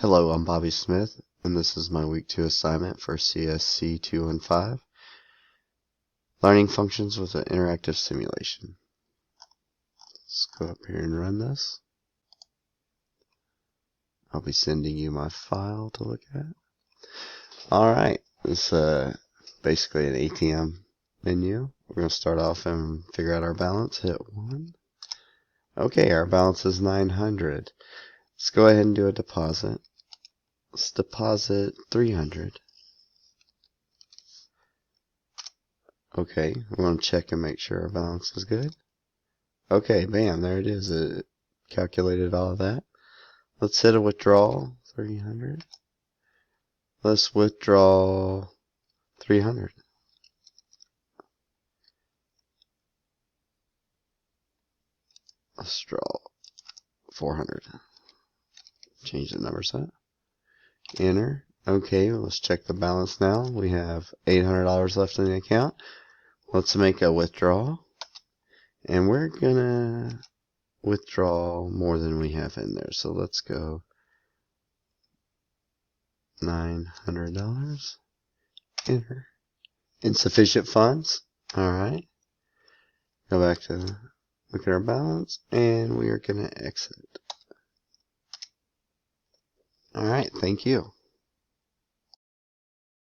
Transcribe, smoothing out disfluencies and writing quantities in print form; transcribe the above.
Hello, I'm Bobby Smith, and this is my Week 2 assignment for CSC 215, Learning Functions with an Interactive Simulation. Let's go up here and run this. I'll be sending you my file to look at. Alright, this is basically an ATM menu. We're going to start off and figure out our balance. Hit 1. Okay, our balance is 900. Let's go ahead and do a deposit. Let's deposit 300. Okay, we want to check and make sure our balance is good. Okay, bam, there it is. It calculated all of that. Let's hit a withdrawal, 300. Let's withdraw 300. Let's draw 400. Change the number set. Enter. Okay, well, let's check the balance now. We have $800 left in the account. Let's make a withdrawal. And we're gonna withdraw more than we have in there. So let's go $900. Enter. Insufficient funds. Alright. Go back to look at our balance, and we are going to exit. Alright, thank you.